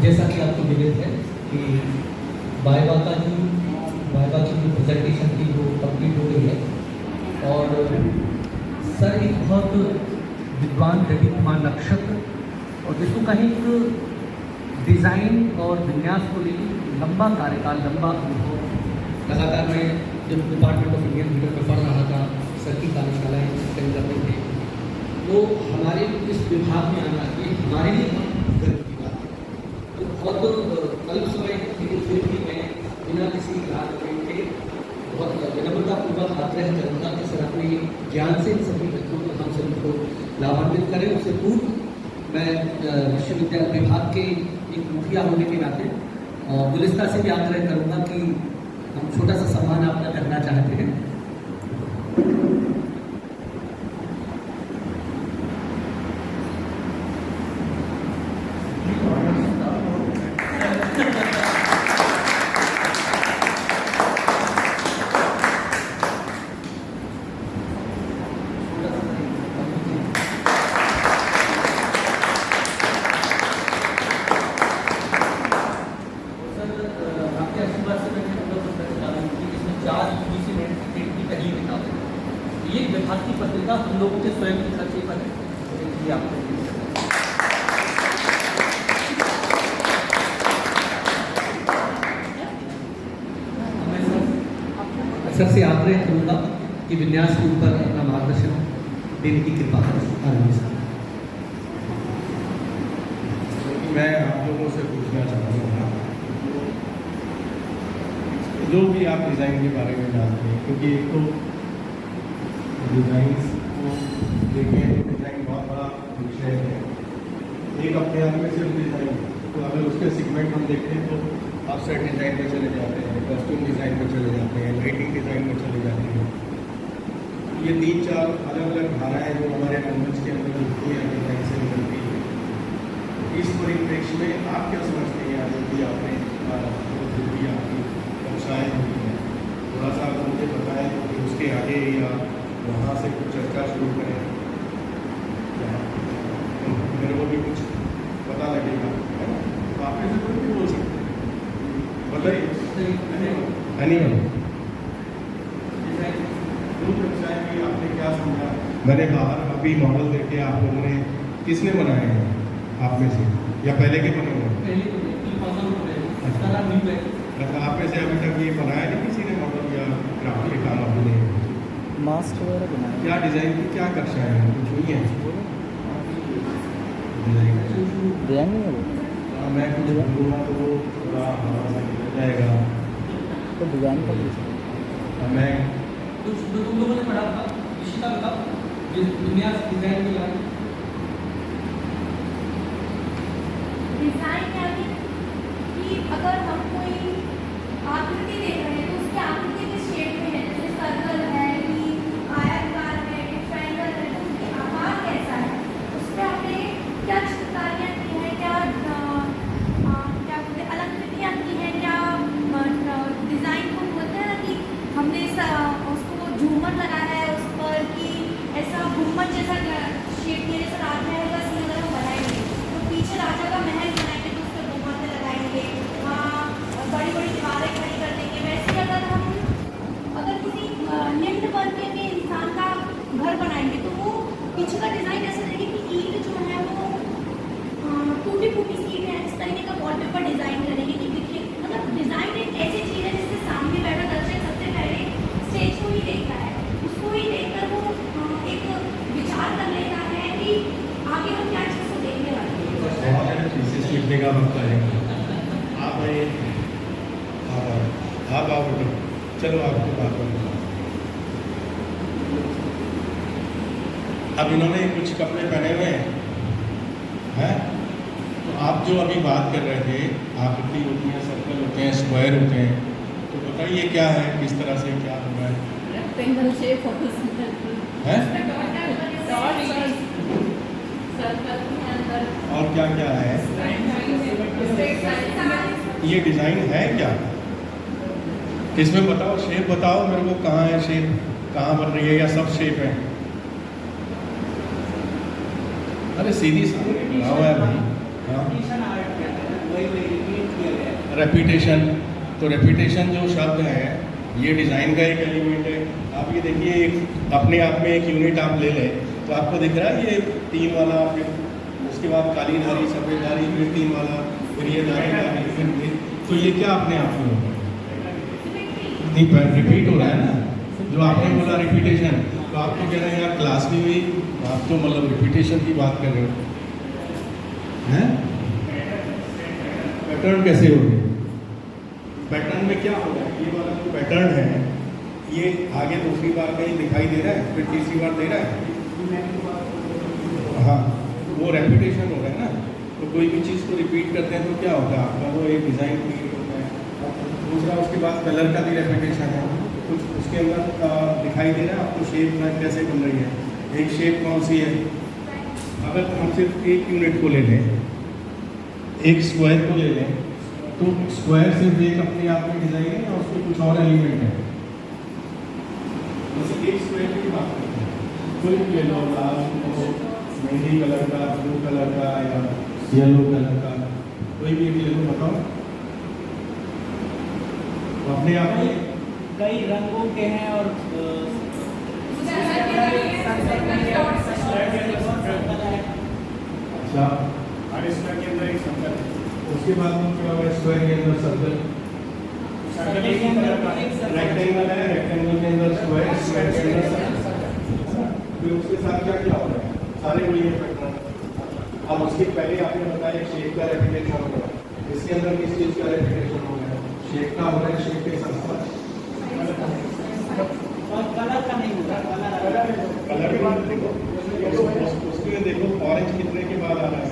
जैसा कि आपको विदित है कि वाइवा की जो प्रेजेंटेशन थी वो कंप्लीट हो गई है और सर एक बहुत विद्वान रवि कुमार नक्षत्र और जिसको कहीं एक डिज़ाइन और विन्यास को लेकर लंबा कार्यकाल, लंबा अनुभव। लगातार मैं जब डिपार्टमेंट ऑफ इंडियन थिएटर में पढ़ रहा था, सर की कार्यशालाएँ अटेंड करते थे, तो हमारे इस विभाग में आना ये हमारे लिए बहुत गर्व की बात है। तो बहुत अल्प समय लेकिन फिर भी मैं बिना किसी लाभ के बहुत विनम्रतापूर्वक आग्रह करूँगा कि सर अपने ज्ञान से इन सभी बच्चों को, हम सभी को लाभान्वित करें। उससे पूर्व मैं विश्वविद्यालय विभाग के एक मुखिया होने के नाते गुलिस्ता से भी आग्रह करूँगा कि हम छोटा सा सम्मान आपका करना चाहते हैं। ये विभाग की पत्रिका हम लोगों के स्वयं के खर्चे पर है। मैं सर से आग्रह करूँगा कि विन्यास के ऊपर अपना मार्गदर्शन देने की कृपा करें। मैं आप लोगों से पूछना चाहूँगा, जो भी आप डिज़ाइन के बारे में जानते हैं, क्योंकि एक तो डिज़ाइन को देखें तो डिज़ाइन बहुत बड़ा विषय है, एक अपने आप में सिर्फ डिज़ाइन। तो अगर उसके सेगमेंट हम देखें तो आप सेट डिज़ाइन में चले जाते हैं, कॉस्ट्यूम डिज़ाइन में चले जाते हैं, लाइटिंग डिज़ाइन में चले जाते हैं। ये 3-4 अलग अलग धाराएँ जो हमारे रंगमंच के अंदर होती हैं, डिज़ाइन से निकलती है। इस परिप्रेक्ष्य में आप क्या समझते हैं, जो भी आपने जो भी आपकी कक्षाएँ होती हैं, थोड़ा सा अगर मुझे बताएं कि उसके आगे या वहाँ से कुछ चर्चा शुरू करें, मेरे को भी कुछ पता लगेगा। तो आप ऐसे कोई भी बोल सकते हैं, बताइए। एनीवन दो कक्षाएँ भी आपने क्या समझा? मैंने बाहर अभी मॉडल देखे आप लोगों ने, किसने बनाए हैं आप में से, या पहले के बने हुए? अच्छा, आप में से अभी तक ये बनाया नहीं किसी ने मॉडल या ग्राफिक के काम अभी नहीं? मास्क वगैरह बनाया। क्या डिज़ाइन की क्या कक्षाएँ हैं, कुछ हुई हैं डिज़ाइन नहीं है? मैं कुछ बोलूँगा तो वो थोड़ा हमारा हो जाएगा। तो डिज़ाइन का मैं तुम लोगों ने पढ़ा था, इसी का बताओ विन्यास डिज़ाइन के बारे में। डिज़ाइन यानी कि अगर हम कोई आकृति देख रहे हैं तो उसकी आकृति किस शेप में है, जैसे सर्कल है कि आयताकार है कि ट्रायंगल है, तो उसकी आकार कैसा है, उस पर हमने क्या चित्रकारियाँ की हैं, क्या बोलते हैं अलंकृतियाँ की हैं, क्या डिज़ाइन को बोलते हैं ना कि हमने उसको झूमर लगाया है उस पर, कि ऐसा घूमर जैसा शेप में जैसा राजमहल का सीन अगर हम बनाएंगे तो पीछे राजा का महल बनाएंगे तो उस पर घूमर लगाएंगे, वहाँ बड़ी बड़ी दीवारें खड़ी कर देंगे। वैसे अगर किसी निम्न वर्ग के इंसान का घर बनाएंगे तो वो पीछे का डिज़ाइन ऐसा रहेगा कि ईंट जो है वो टूटी फूटी सी ईंट है, इस तरीके का वॉलपेपर डिज़ाइन करेंगे कि देखिए मतलब डिज़ाइन एक ऐसी चीज़ है जिससे सामने बैठा दर्शक सबसे पहले स्टेज को ही देखता है, उसको ही देखकर वो एक विचार कर लेता है कि आगे हम क्या चीज़ को देखने वाले हैं। थीसिस लिखने का वक्त आएगा। आप आइए, आप आओ बेटा, चलो आपको बात करूँ। अब इन्होंने कुछ कपड़े पहने हुए हैं, तो आप जो अभी बात कर रहे थे, आकृति होती है, सर्कल होते हैं, स्क्वायर होते हैं, तो बताइए क्या है, किस तरह से क्या होगा है? रेक्टेंगल शेप है? और क्या क्या है? ये डिज़ाइन है क्या? इसमें बताओ, शेप बताओ मेरे को, कहाँ है शेप, कहाँ बन रही है, या सब शेप है? अरे सीधी सामने बना हुआ है भाई। हाँ वही वही रिपीट किया गया है। रेपिटेशन, तो रेपिटेशन जो शब्द है ये डिज़ाइन का एक एलिमेंट है। आप ये देखिए, एक अपने आप में एक यूनिट आप ले लें तो आपको दिख रहा है ये 3 वाला, फिर उसके बाद काली धारी, सफ़ेद धारी, फिर 3 वाला, फिर ये धारी धारी, फिर ये, तो ये क्या अपने आप में होगा? नहीं, रिपीट हो रहा है ना, जो आपने बोला रिपीटेशन, तो आप तो कह रहे हैं यार क्लास भी हुई, आप तो मतलब रिपीटेशन की बात कर रहे हो हैं? पैटर्न कैसे हो गए? पैटर्न में क्या हो रहा है? ये वाला जो पैटर्न है ये आगे दूसरी बार कहीं दिखाई दे रहा है, फिर तीसरी बार दे रहा है, हाँ, वो रेपिटेशन हो रहा है ना। तो कोई भी चीज़ को रिपीट करते हैं तो क्या होगा आपका, वो एक डिज़ाइन क्रिएट होता है। दूसरा उसके बाद कलर का भी रेपिटेशन है, कुछ उसके अंदर दिखाई दे रहा है आपको शेप कैसे बन रही है। एक शेप कौन सी है, अगर हम सिर्फ एक यूनिट को ले लें, एक स्क्वायर को ले लें, तो स्क्वायर सिर्फ एक अपने आप में डिज़ाइन है या उसमें कुछ और एलिमेंट है? जैसे एक स्क्वायर की बात करते हैं, कोई भी ले लो, लाल हो, मेहंदी कलर का, ब्लू कलर का या येलो कलर का, कोई भी एक ले लो, बताओ। तो अपने आप में कई रंगों के हैं और अच्छा, और इसका के अंदर एक सर्कल है। उसके बाद में क्या होगा, स्क्वायर के अंदर सर्कल, सर्कल एक ही कलर का है। रेक्टेंगल है, रेक्टेंगल के अंदर स्क्वायर, स्क्वायर के अंदर सर्कल। फिर उसके साथ क्या क्या हो रहा है, सारे वही है पैटर्न। अब उसके पहले आपने बताया शेप का रेपिटेशन हो गया, इसके अंदर किस चीज़ का रेपिटेशन हो गया, शेप का हो रहा है, शेप के साथ साथ कलर का नहीं होगा, कलर के बाद देखो, उसमें देखो ऑरेंज कितने के बाद आ रहा है,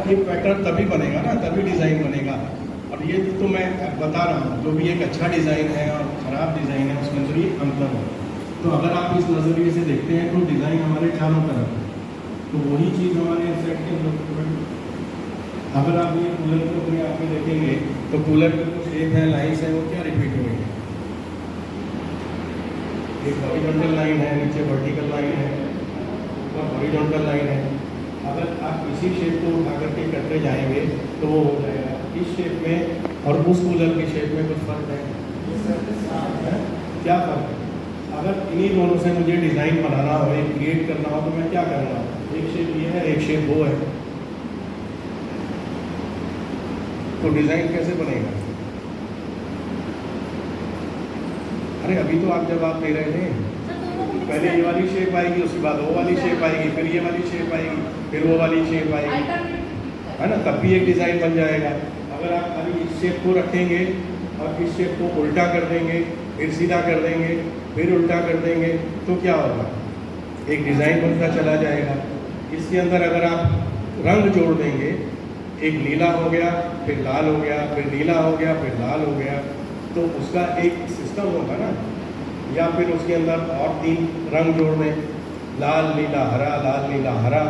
ये पैटर्न तभी बनेगा ना, तभी डिज़ाइन बनेगा। और ये तो मैं बता रहा हूँ, जो भी एक अच्छा डिज़ाइन है और ख़राब डिज़ाइन है उसमें तो ये अंतर है। तो अगर आप इस नज़रिए से देखते हैं तो डिज़ाइन हमारे चारों तरफ है, तो वही चीज़ हमारे सेट के अगर आप ये कूलर को अपने आप में देखेंगे तो कूलर की जो शेप है, लाइन्स है, वो क्या रिपीट हो रही है। एक हॉरिजॉन्टल लाइन है, नीचे वर्टिकल लाइन है, ऊपर हॉरिजॉन्टल लाइन है। अगर आप इसी शेप को उठा करके करते जाएंगे तो वो हो जाएगा। इस शेप में और उस कूलर की शेप में कुछ फर्क है, क्या फर्क है? अगर इन्हीं दोनों से मुझे डिज़ाइन बनाना हो, एक क्रिएट करना हो, तो मैं क्या करना हो, एक शेप ये है, एक शेप वो है, तो डिज़ाइन कैसे बनेगा? अरे अभी तो आप जवाब दे रहे थे, पहले ये वाली शेप आएगी, उसके बाद वो वाली शेप आएगी, फिर ये वाली शेप आएगी, फिर वो वाली शेप आएगी, है ना, तब भी एक डिज़ाइन बन जाएगा। अगर आप खाली इस शेप को रखेंगे और इस शेप को उल्टा कर देंगे, फिर सीधा कर देंगे, फिर उल्टा कर देंगे, तो क्या होगा, एक डिज़ाइन बनता चला जाएगा। इसके अंदर अगर आप रंग जोड़ देंगे, एक नीला हो गया, फिर लाल हो गया, फिर नीला हो गया, फिर लाल हो गया, तो उसका एक सिस्टम होगा ना। या फिर उसके अंदर और 3 रंग जोड़ दें, लाल नीला हरा, लाल नीला हरा,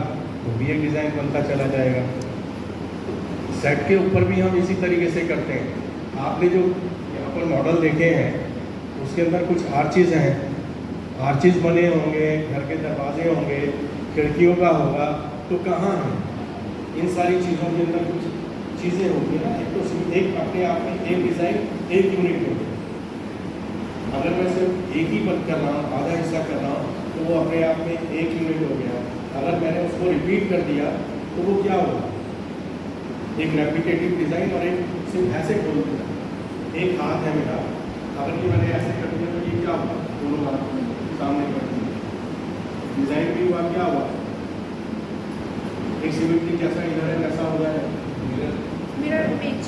तो भी एक डिज़ाइन बनता चला जाएगा। सेट के ऊपर भी हम इसी तरीके से करते हैं। आपने जो यहाँ पर मॉडल देखे हैं उसके अंदर कुछ आर्चिज़ हैं, आर्चिज़ बने होंगे, घर के दरवाजे होंगे, खिड़कियों का होगा, तो कहाँ है इन सारी चीज़ों के अंदर कुछ चीज़ें होंगी ना। एक तो एक अपने आप में एक डिज़ाइन, एक यूनिट होगी। अगर मैं सिर्फ एक ही बंद कर रहा हूँ, आधा हिस्सा कर रहा हूँ, तो वो अपने आप में एक यूनिट हो गया। अगर मैंने उसको रिपीट कर दिया तो वो क्या होगा, एक रेप्लिकेटिव डिज़ाइन। और एक सिर्फ ऐसे खोल दिया, एक हाथ है मेरा, अगर कि मैंने ऐसे कर दिया तो ये क्या हुआ, दोनों हाथ सामने कर दिया, डिज़ाइन भी हुआ, क्या हुआ, एक सिमेट्री जैसा इधर है वैसा हो जाए, मिरर इमेज,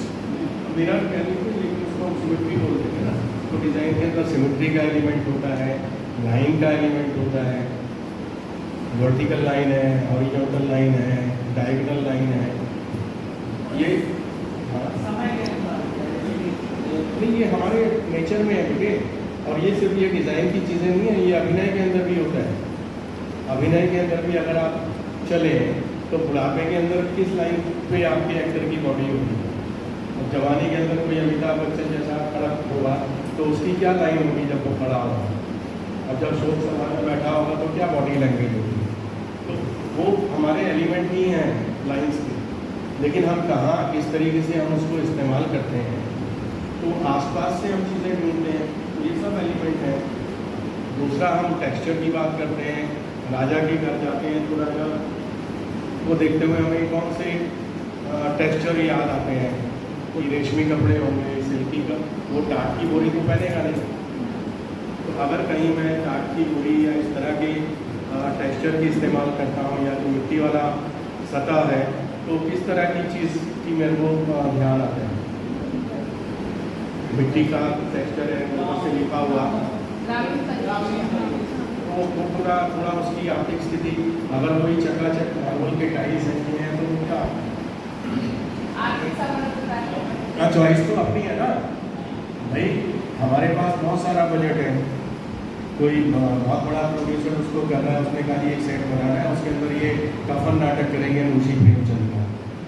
मिरर कहते हैं, लेकिन उसको हम सिमेट्री बोलते हैं ना। तो डिज़ाइन के अंदर सिमेट्री का एलिमेंट होता है, लाइन का एलिमेंट होता है, वर्टिकल लाइन है, हॉरिजॉन्टल लाइन है, डायगोनल लाइन है। ये समय के अनुसार नहीं, ये हमारे नेचर में है बेटे। और ये सिर्फ ये डिज़ाइन की चीज़ें नहीं है, ये अभिनय के अंदर भी होता है। अभिनय के अंदर भी अगर आप चले तो बुढ़ापे के अंदर किस लाइन पे आपके एक्टर की बॉडी होगी, और जवानी के अंदर कोई अमिताभ बच्चन जैसा खड़ा होगा तो उसकी क्या लाइन होगी जब वो खड़ा होगा, और जब शोक सभा में बैठा होगा तो क्या बॉडी लैंग्वेज होगी। तो वो हमारे एलिमेंट ही हैं लाइंस की, लेकिन हम कहाँ किस तरीके से हम उसको इस्तेमाल करते हैं, तो आसपास से हम चीज़ें ढूंढते हैं, तो ये सब एलिमेंट है। दूसरा हम टेक्सचर की बात करते हैं, राजा के घर जाते हैं तो राजा को देखते हुए हमें कौन से टेक्सचर याद आते हैं, कोई रेशमी कपड़े होंगे, सिल्की का, वो टाट की बोरी तो पहनेगा नहीं। तो अगर कहीं मैं टाट की बोरी या इस तरह के टेक्सचर की इस्तेमाल करता हूँ या जो मिट्टी वाला सतह है, तो किस तरह की चीज़ की मेरे को ध्यान आता है, मिट्टी का टेक्सचर है, गोबर से लिपा हुआ, वो पूरा थोड़ा उसकी आर्थिक स्थिति, अगर वही चकाचक मार्बल के टाइल्स हैं तो क्या हाँ, चॉइस तो अपनी है ना भाई। हमारे पास बहुत सारा बजट है, कोई बहुत बड़ा प्रोड्यूसर उसको कर रहा है, उसने कहा जी एक सेट बनाना है, उसके अंदर ये कफन नाटक करेंगे मुंशी प्रेमचंद का।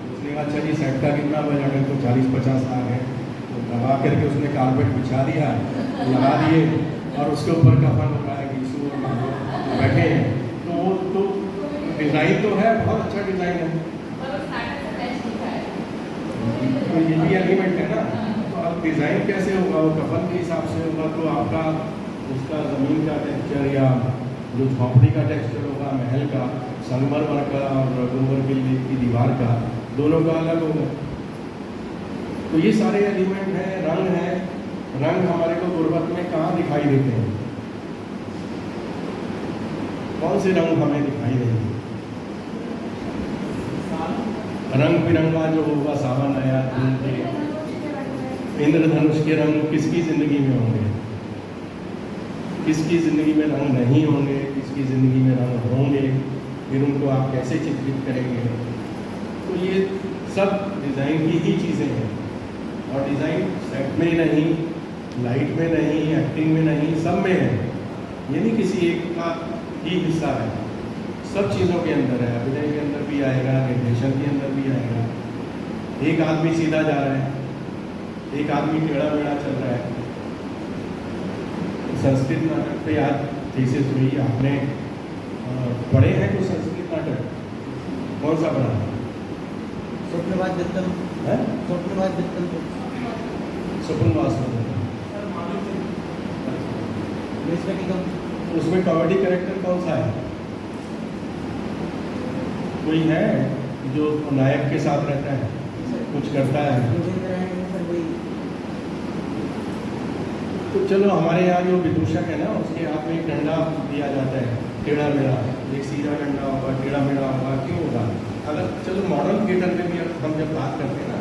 उसने कहा अच्छा जी सेट का कितना बजट है, तो 40-50 लाख है। तो लगा करके उसने कारपेट बिछा दिया, लगा दिए और उसके ऊपर कफन हो रहा है, बैठे हैं। तो वो तो डिज़ाइन तो है, बहुत अच्छा डिज़ाइन है, तो ये भी एलिमेंट है ना। तो अब डिज़ाइन कैसे होगा, वो कफन के हिसाब से होगा, तो आपका उसका ज़मीन का टेक्सचर या जो झोंपड़ी का टेक्सचर होगा, महल का, संगमरमर का और गोबर की दीवार का, दोनों का अलग होगा। तो ये सारे एलिमेंट हैं, रंग है। रंग हमारे को गुर्बत में कहाँ दिखाई देते हैं, कौन से रंग हमें दिखाई देंगे? रंग बिरंगा जो होगा सावन आया, इंद्रधनुष के रंग किसकी ज़िंदगी में होंगे, किसकी ज़िंदगी में रंग नहीं होंगे, किसकी ज़िंदगी में रंग होंगे, फिर उनको आप कैसे चित्रित करेंगे। तो ये सब डिज़ाइन की ही चीज़ें हैं, और डिज़ाइन सेट में नहीं, लाइट में नहीं, एक्टिंग में नहीं, सब में है। ये नहीं किसी एक का ही हिस्सा है, सब चीज़ों के अंदर है। अभिनय के अंदर भी आएगा, निर्देशन के अंदर भी आएगा। एक आदमी सीधा जा रहा है, एक आदमी टेढ़ा मेढ़ा चल रहा है। संस्कृत नाटक पे आज थीसिस हुई, आपने पढ़े हैं कुछ संस्कृत नाटक? कौन सा पढ़ा? स्वप्नवाद वित्तम है स्वप्नवाद वित्तम स्वप्नवास। उसमें कॉमेडी कैरेक्टर कौन सा है? कोई है जो नायक के साथ रहता है, कुछ करता है? तो चलो हमारे यहाँ जो विदूषक है ना, उसके हाथ में एक डंडा दिया जाता है, टेढ़ा मेढ़ा, एक सीधा डंडा होगा, टेढ़ा मेढ़ा होगा, क्यों होगा? अगर चलो मॉडर्न थिएटर में भी हम जब बात करते हैं ना,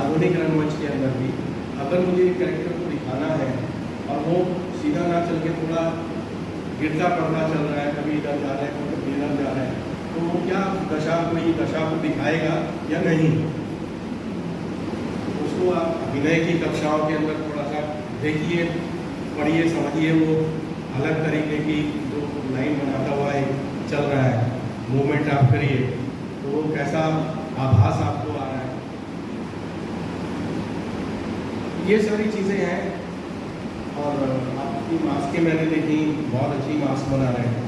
आधुनिक रंगमंच के अंदर भी, अगर मुझे एक कैरेक्टर को दिखाना है और वो सीधा ना चल के थोड़ा गिरता पड़ता चल रहा है, कभी इधर जा रहा है, कभी इधर जा रहा है, तो वो क्या कोई दशा को दिखाएगा या नहीं? उसको आप अभिनय की कक्षाओं के अंदर थोड़ा सा देखिए, पढ़िए, समझिए, वो अलग तरीके की जो लाइन बनाता हुआ चल रहा है, मूवमेंट आप करिए, तो वो कैसा आभास आपको आ रहा है। ये सारी चीज़ें हैं। और आपकी मास्कें मैंने देखी, बहुत अच्छी मास्क बना रहे हैं।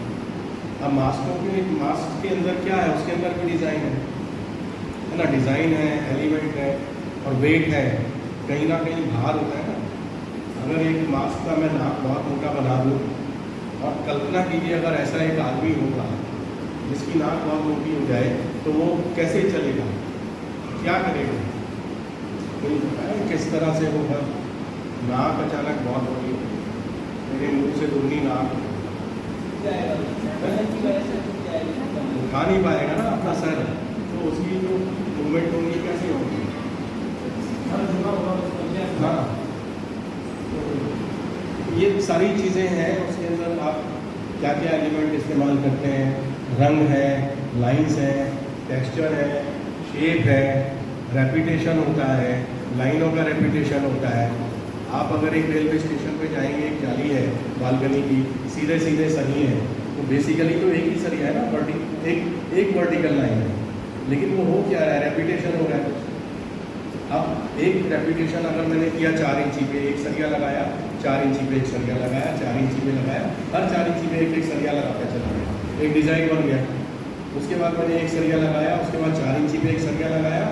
अब मास्कों के मास्क के अंदर क्या है, उसके अंदर भी डिज़ाइन है ना, डिज़ाइन है, एलिमेंट है और वेट है, कहीं ना कहीं भार होता है ना। अगर एक मास्क का मैं नाक बहुत मोटा बना दूँ, और कल्पना कीजिए अगर ऐसा एक आदमी होगा जिसकी नाक बहुत मोटी हो जाए, तो वो कैसे चलेगा, क्या करेगा? कोई बताए किस तरह से होगा? नाक अचानक बहुत बड़ी, मेरे मुंह से दुगनी नाक, उठा नहीं पाएगा ना अपना सर, तो उसकी जो मूवमेंट होगी कैसे होगी? हाँ, तो ये सारी चीज़ें हैं। उसके अंदर आप क्या क्या एलिमेंट इस्तेमाल करते हैं? रंग है, लाइंस है, टेक्सचर है, शेप है, रेपिटेशन होता है, लाइनों का रेपिटेशन होता है। आप अगर एक रेलवे स्टेशन पे जाएंगे, एक जाली है बालकनी की, सीधे सीधे सरिये हैं, तो बेसिकली तो एक ही सरिया है ना, एक वर्टिकल लाइन है, लेकिन वो हो क्या रहा है, रेपिटेशन हो रहा है। अब एक रेपिटेशन अगर मैंने किया 4 इंची पे एक सरिया लगाया, 4 इंची पे एक सरिया लगाया, 4 इंची पे लगाया, हर 4 इंची पे एक सरिया लगाता चला गया, एक डिज़ाइन बन गया। उसके बाद मैंने एक सरिया लगाया, उसके बाद 4 इंची पे एक सरिया लगाया,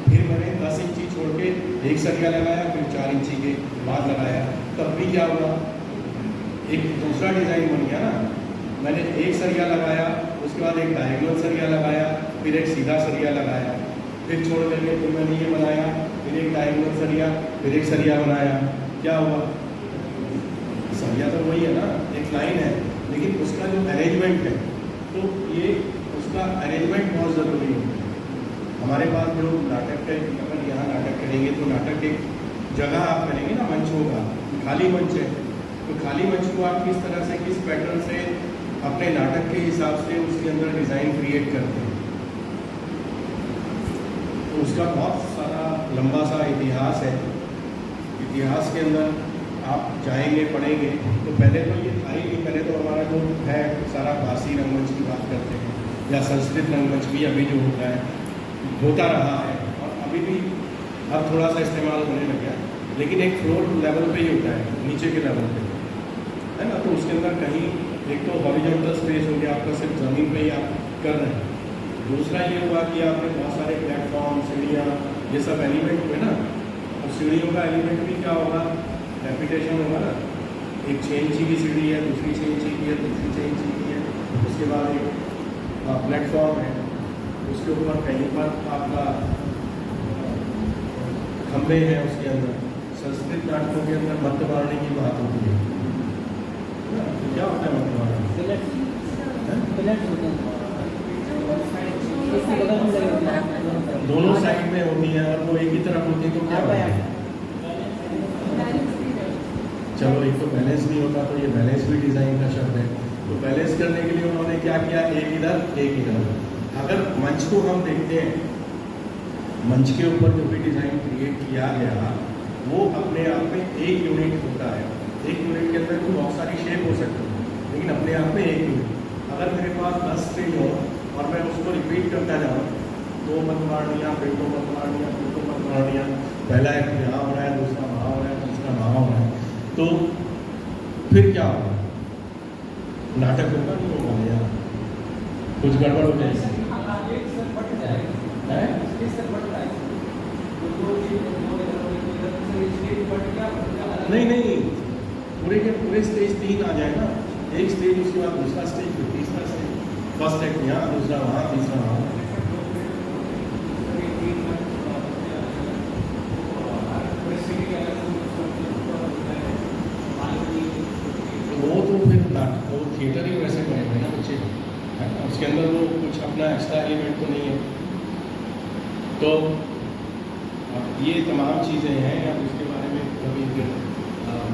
फिर मैंने 10 इंची छोड़ के एक सरिया लगाया, फिर 4 इंची के बाद लगाया। तब भी क्या हुआ, एक दूसरा डिज़ाइन बन गया ना। मैंने एक सरिया लगाया, उसके बाद एक डायगोनल सरिया लगाया, फिर एक सीधा सरिया लगाया, फिर छोड़ करके फिर मैंने ये बनाया, फिर एक डायगोनल सरिया, फिर एक सरिया बनाया। क्या हुआ, सरिया तो वही है ना, एक लाइन है, लेकिन उसका जो अरेंजमेंट है, तो ये उसका अरेंजमेंट बहुत ज़रूरी है। हमारे पास जो नाटक है, अगर यहाँ नाटक करेंगे तो नाटक एक जगह आप करेंगे ना, मंच होगा, खाली मंच है, तो खाली मंच को आप किस तरह से, किस पैटर्न से अपने नाटक के हिसाब से उसके अंदर डिज़ाइन क्रिएट करते हैं। तो उसका बहुत सारा लंबा सा इतिहास है। इतिहास के अंदर आप जाएंगे, पढ़ेंगे, तो पहले तो ये था ही नहीं। पहले तो हमारा जो है सारा फारसी रंगमंच की बात करते हैं, या संस्कृत रंगमंच भी अभी जो होता है, होता रहा है, और अभी भी अब थोड़ा सा इस्तेमाल होने लग गया, लेकिन एक फ्लोर लेवल पे ही होता है, नीचे के लेवल पे, है ना। तो उसके अंदर कहीं एक तो हॉरिजॉन्टल स्पेस हो गया आपका, सिर्फ ज़मीन पे ही आप कर रहे हैं। दूसरा ये हुआ कि आपने बहुत सारे प्लेटफॉर्म, सीढ़ियाँ, ये सब एलिमेंट हुए ना। और सीढ़ियों का एलिमेंट भी क्या होगा, रेपिटेशन होगा ना। एक 6 इंची की सीढ़ी है, दूसरी 6 इंची की है, दूसरी 6 इंची की है, उसके बाद एक प्लेटफॉर्म है, उसके ऊपर कहीं पर आपका खंभे हैं। उसके अंदर संस्कृत नाटकों के अंदर मध्यवाणी की बात होती है, तो क्या होता है मध्यवाणी, दोनों साइड में होती है, और वो एक ही तरफ होती है, तो क्या होता है, चलो एक तो बैलेंस नहीं होता, तो ये बैलेंस भी डिज़ाइन का शब्द है। तो बैलेंस करने के लिए उन्होंने क्या किया, एक इधर एक इधर। अगर मंच को हम देखते हैं, मंच के ऊपर जो भी डिज़ाइन क्रिएट किया गया, वो अपने आप में एक यूनिट होता है। एक यूनिट के अंदर भी बहुत सारी शेप हो सकती है, लेकिन अपने आप में एक यूनिट। अगर मेरे पास 10 स्टेज हो और मैं उसको रिपीट करता जाऊँ, 2 मतवाणियाँ, फिर 2 मतवाणियाँ, फिर 2 मतवाणियाँ, पहला एक यहाँ हो रहा है, दूसरा वहाँ हो रहा है, तीसरा वहाँ हो रहा है, तो फिर क्या होगा, नाटक होगा नहीं होगा, यार कुछ गड़बड़ हो जाएगी। नहीं नहीं, पूरे के पूरे स्टेज 3 आ जाए ना, एक स्टेज, उसके बाद दूसरा स्टेज, फिर तीसरा स्टेज, फर्स्ट एक्ट यहाँ, दूसरा वहाँ, तीसरा वहाँ। वो तो फिर वो थिएटर ही वैसे बनेंगे ना बच्चे, है ना, उसके अंदर वो कुछ अपना एक्स्ट्रा एलिमेंट तो नहीं है। तो ये तमाम चीज़ें हैं, अब इसके बारे में कभी फिर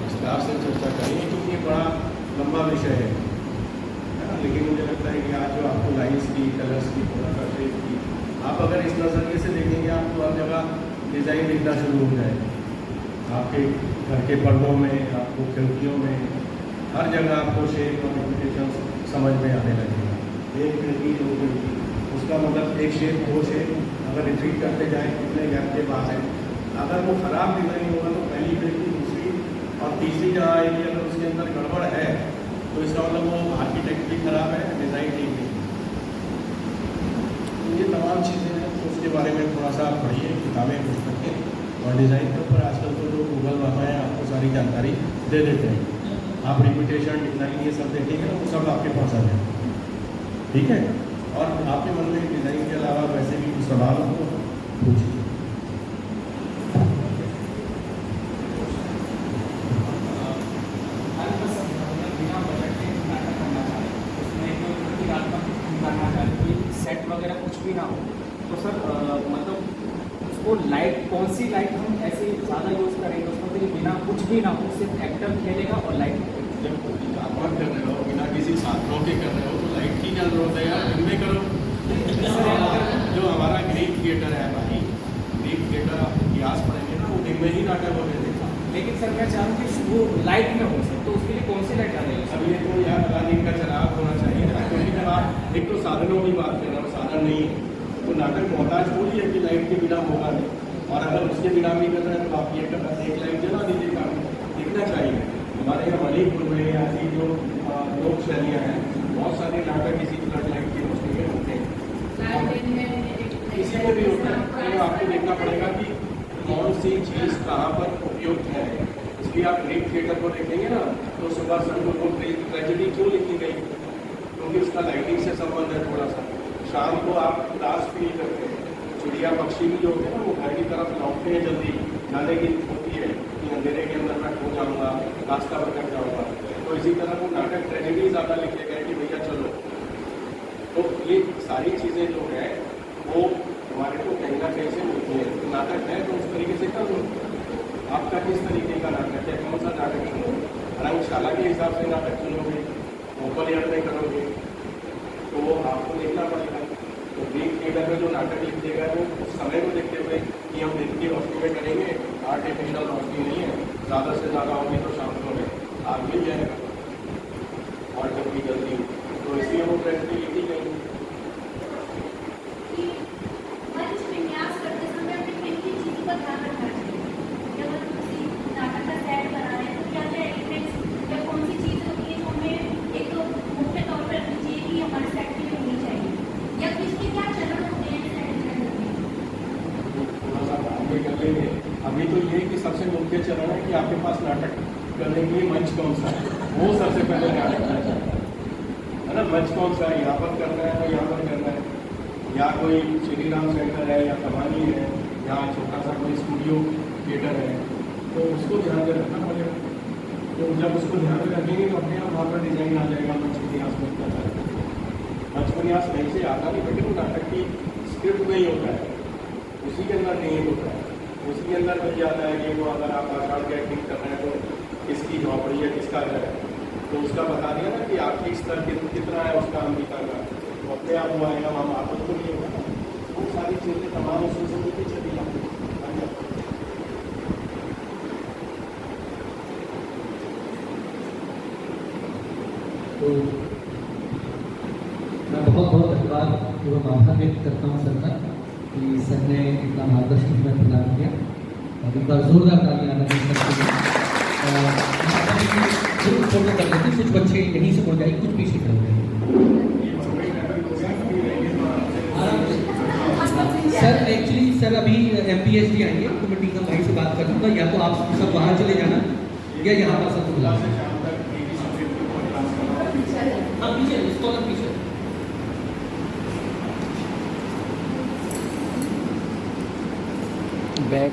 विस्तार से चर्चा करेंगे, क्योंकि ये बड़ा लंबा विषय है ना। लेकिन मुझे लगता है कि आज जो आपको लाइन्स की, कलर्स की, थोड़ा सा शेप की, आप अगर इस नज़रिए से देखेंगे, आपको हर जगह डिज़ाइन दिखना शुरू हो जाएगा। आपके घर के पर्दों में, आपको खिड़कियों में, हर जगह आपको शेप और रेपिटेशन समझ में आने लगेगा। एक खिड़की, 2 खिड़की, उसका मतलब एक शेप, 2 शेप, अगर रिपीट करते जाए कितने गैप के बाद है। अगर वो ख़राब डिज़ाइन होगा तो पहली खिड़की, दूसरी और तीसरी जहाँ आएगी, अगर उसके अंदर गड़बड़ है, तो इसका मतलब वो आर्किटेक्ट भी ख़राब है, डिज़ाइन ठीक नहीं। ये तमाम चीज़ें हैं, तो उसके बारे में थोड़ा सा पढ़िए, किताबें, पुस्तकें, और डिज़ाइन के ऊपर आजकल तो जो गूगल वहाँ है, आपको सारी जानकारी दे देते हैं। आप रिपीटेशन, डिज़ाइन, ये सब देखेंगे ना, वो सब आपके पास आ जाए, ठीक है। और आपके मन में डिज़ाइन के अलावा वैसे भी कुछ सवाल हो तो पूछिए। सेट वगैरह कुछ भी ना हो, तो सर मतलब उसको लाइट, कौन सी लाइट हम ऐसे ज़्यादा यूज़ करेंगे उसमें कि बिना कुछ भी ना हो, सिर्फ एक्टर खेलेगा और लाइट जब आप कर रहे हो, बिना किसी साधनों के कर रहे हो, तो लाइट की क्या जरूरत है यार, दिन में करो। जो हमारा ग्रीक थिएटर है भाई, ग्रीक थिएटर आप इतिहास पढ़ेंगे ना, वो दिन में ही नाटक होते थे। लेकिन सर मैं चाहूँ कि वो लाइट में हो सर, तो उसके लिए कौन सी लाइट डालेंगे? अब ये तो यार अल्लाह दिन का चराग होना चाहिए ना, क्योंकि आप एक तो साधनों की बात कर रहे हो, साधन नहीं है तो नाटक मोहताज थोड़ी है कि लाइट के बिना होगा नहीं। और अगर उसके बिना भी कर रहे हैं तो आप ये कर एक लाइट जला दीजिए, काम दिखना चाहिए। हमारे यहाँ मणिपुर में ऐसी जो लोक शैलियाँ हैं, बहुत सारे नाटक इसी फ्लड लाइट की रोशनी में होते हैं। किसी में भी होता है, तो आपको देखना पड़ेगा कि कौन सी चीज़ कहाँ पर उपयुक्त है। इसलिए आप ग्रीक थिएटर को देखेंगे ना, तो सुबह शाम को ट्रेजेडी क्यों लिखी गई, क्योंकि उसका लाइटिंग से संबंध है थोड़ा सा। शाम को आप उदास फील करते हैं, चिड़िया पक्षी भी जो होते हैं ना वो घर की तरफ लौटते हैं, जल्दी जाने की होती है कि अंधेरे के अंदर मैं खो जाऊँगा, रास्ता भटक जाऊँगा। तो इसी तरह वो नाटक ट्रेजेडी ज़्यादा लिखे गए कि भैया चलो। तो ये सारी चीज़ें जो है वो हमारे को कहीं ना कहीं से मिलती है। तो नाटक है तो उस तरीके से कर लो। आपका किस तरीके का नाटक है, कौन सा नाटक चुनो, रंगशाला के हिसाब से नाटक चुनोगे, ओपन एयर में करोगे, तो वो आपको देखना पड़ेगा। तो ग्रीक थिएटर में जो नाटक लिखे गए वो उस समय को देखते हुए कि हम दिन की रोशनी में करेंगे, आर्टिफिशियल रोशनी नहीं है, ज़्यादा से ज़्यादा होगी तो शाम को में आग मिल जाएगा और जल्दी जल्दी, तो इसलिए वो ट्रेजेडी लिखी गई। कि मंच विन्यास करते समय हमें किन किन चीज़ों का ध्यान रखना चाहिए? जब हम किसी नाटक का सेट बना रहे हैं तो क्या क्या एलिमेंट्स या कौन सी चीज़ होती है जो हमें एक तो मुख्य तौर पर रखनी चाहिए कि हमारे सेट के लिए होनी चाहिए, या किसके क्या चरण होते हैं सेट करने में? थोड़ा सा आगे कर लेंगे। अभी तो ये कि सबसे मुख्य चरण है कि आपके पास नाटक करने के लिए मंच कौन सा है, वो सबसे पहले ध्यान रखना चाहिए, है ना। मंच कौन सा है, यहाँ पर करना है तो यहाँ पर करना है, या कोई श्री राम सेंटर है या कमानी है या छोटा सा कोई स्टूडियो थिएटर है, तो उसको ध्यान में रखना पड़ेगा। तो जब उसको ध्यान में रखेंगे तो अपने आप वहाँ पर डिजाइन आ जाएगा मंच विन्यास में क्या है। मंच विन्यास नहीं से आता नहीं, बल्कि वो नाटक की स्क्रिप्ट में ही होता है, उसी के अंदर नहीं होता है, उसी के अंदर मिल जाता है कि वो अगर आप आषाढ़ की एक्टिंग कर रहे हैं तो किसकी झोपड़ी है, किसका घर है, तो उसका बता दिया ना कि आर्थिक स्तर कितना है उसका अंबिका का, तो अपने आप वो आएगा, हम आपस को नहीं होगा ना। वो सारी चीज़ें तमाम उसमें से मिलती चली जाती हैं। तो मैं बहुत बहुत धन्यवाद एवं आभार व्यक्त करता हूँ सर का कि सर ने इतना मार्गदर्शन हमें प्रदान किया, और एक बार जोरदार तालियां आना चाहिए सर के लिए। फोटो कर लेते, कुछ बच्चे यहीं से हो जाए, कुछ पीछे कर जाए। सर एक्चुअली सर अभी MPSD आएंगे, तो मैं टीका भाई से बात कर लूँगा, या तो आप सब बाहर चले जाना या यहाँ पर सबको बुला लें। हाँ पीछे, इसको अलग पीछे बैक